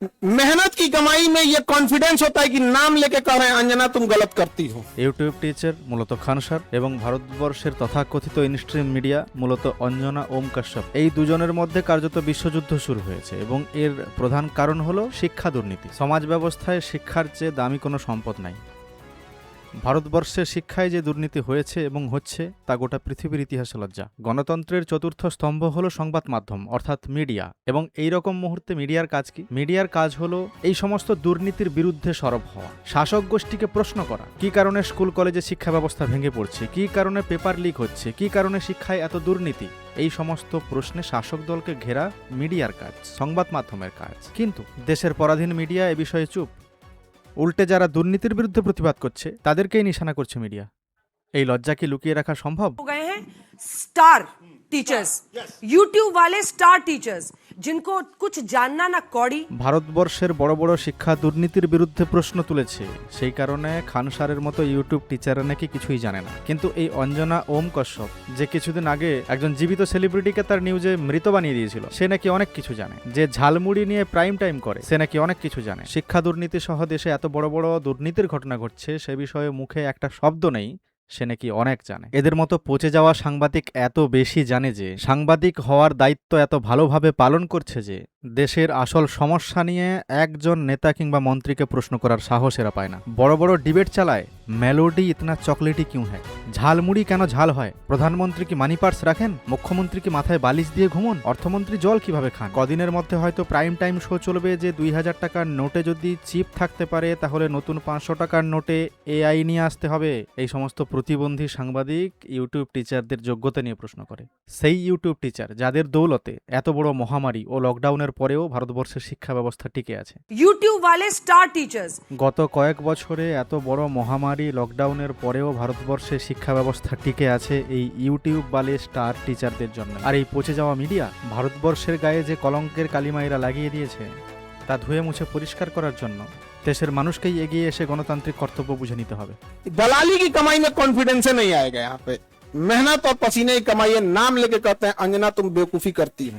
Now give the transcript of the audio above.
मेहनत की कमाई में ये कॉन्फिडेंस होता है कि नाम लेके कह रहे हैं अंजना तुम गलत करती हो। ইউটিউব টিচার মূলত খান স্যার এবং ভারতবর্ষের তথাকথিত ইনস্ট্রিম মিডিয়া মূলত অঞ্জনা ওম কাশ্যপ, এই দুজনের মধ্যে কার্যত বিশ্বযুদ্ধ শুরু হয়েছে এবং এর প্রধান কারণ হলো শিক্ষা দুর্নীতি। সমাজ ব্যবস্থায় শিক্ষার চেয়ে দামি কোনো সম্পদ নাই। ভারতবর্ষের শিক্ষায় যে দুর্নীতি হয়েছে এবং হচ্ছে তা গোটা পৃথিবীর ইতিহাসে লজ্জা। গণতন্ত্রের চতুর্থ স্তম্ভ হলো সংবাদ মাধ্যম অর্থাৎ মিডিয়া, এবং এই রকম মুহূর্তে মিডিয়ার কাজ কি? মিডিয়ার কাজ হলো এই সমস্ত দুর্নীতির বিরুদ্ধে সরব হওয়া, শাসক গোষ্ঠীকে প্রশ্ন করা, কি কারণে স্কুল কলেজে শিক্ষা ব্যবস্থা ভেঙে পড়ছে, কি কারণে পেপার লিক হচ্ছে, কি কারণে শিক্ষায় এত দুর্নীতি। এই সমস্ত প্রশ্নে শাসক দলকে ঘেরা মিডিয়ার কাজ, সংবাদ মাধ্যমের কাজ। কিন্তু দেশের পরাধীন মিডিয়া এ বিষয়ে চুপ। উল্টে যারা দুর্নীতির বিরুদ্ধে প্রতিবাদ করছে তাদেরকেই নিশানা করছে মিডিয়া। এই লজ্জা কি লুকিয়ে রাখা সম্ভব? हो गए हैं स्टार टीचर्स, यूट्यूब वाले स्टार टीचर्स जिनको कुछ जानना ना कौड़ी। ভারতবর্ষের বড় বড় শিক্ষা দুর্নীতির বিরুদ্ধে প্রশ্ন তুলেছে, সেই কারণে খান স্যারের মতো ইউটিউব টিচাররা নাকি কিছুই জানে না। কিন্তু এই অঞ্জনা ওম কাশ্যপ, যে কিছুদিন আগে একজন জীবিত সেলিব্রিটিকে তার নিউজে মৃত বানিয়ে দিয়েছিল, সে নাকি অনেক কিছু জানে। যে ঝালমুড়ি নিয়ে প্রাইম টাইম করে, সে নাকি অনেক কিছু জানে। শিক্ষা দুর্নীতি সহ দেশে এত বড় বড় দুর্নীতির ঘটনা ঘটছে, সে বিষয়ে মুখে একটা শব্দ নেই, সে নাকি অনেক জানে। এদের মতো পচে যাওয়া সাংবাদিক এত বেশি জানে যে, সাংবাদিক হওয়ার দায়িত্ব এত ভালোভাবে পালন করছে যে, দেশের আসল সমস্যা নিয়ে একজন নেতা কিংবা মন্ত্রীকে প্রশ্ন করার সাহস এরা পায় না। বড় বড় ডিবেট চালায়, মেলোডি ইতনা চকলেটি কিউ হ্যায়, ঝালমুড়ি কেন ঝাল হয়, প্রধানমন্ত্রী কি মানি পার্স রাখেন, মুখ্যমন্ত্রী কি মাথায় বালিশ দিয়ে ঘুমন, অর্থমন্ত্রী জল কিভাবে খান। কদিনের মধ্যে হয়তো প্রাইম টাইম শো চলবে যে 2000 টাকার নোটে যদি চিপ থাকতে পারে তাহলে নতুন 500 টাকার নোটে এআই নিয়ে আসতে হবে। এই সমস্ত প্রতিবন্ধী সাংবাদিক ইউটিউব টিচারদের যোগ্যতা নিয়ে প্রশ্ন করে। সেই ইউটিউব টিচার যাদের দৌলতে এত বড় মহামারী ও লকডাউনের পরেও ভারতবর্ষের শিক্ষা ব্যবস্থা টিকে আছে। यूट्यूब वाले स्टार टीचर्स গত কয়েক বছরে এত বড় মহামারী লকডাউনের পরেও ভারতবর্ষের শিক্ষা ব্যবস্থা টিকে আছে এই ইউটিউব বালে স্টার টিচারদের জন্য। আর এই পচে যাওয়া মিডিয়া ভারতবর্ষের গায়ে যে কলঙ্কের কালিমা এরা লাগিয়ে দিয়েছে তা ধুয়ে মুছে পরিষ্কার করার জন্য দেশের মানুষকেই এগিয়ে এসে গণতান্ত্রিক কর্তব্য বুঝে নিতে হবে। दलाली की कमाई में कॉन्फिडेंस नहीं आएगा। यहाँ पे मेहनत और पसीने की कमाई है, नाम लेके कहते हैं अंजना तुम बेवकूफी करती हो।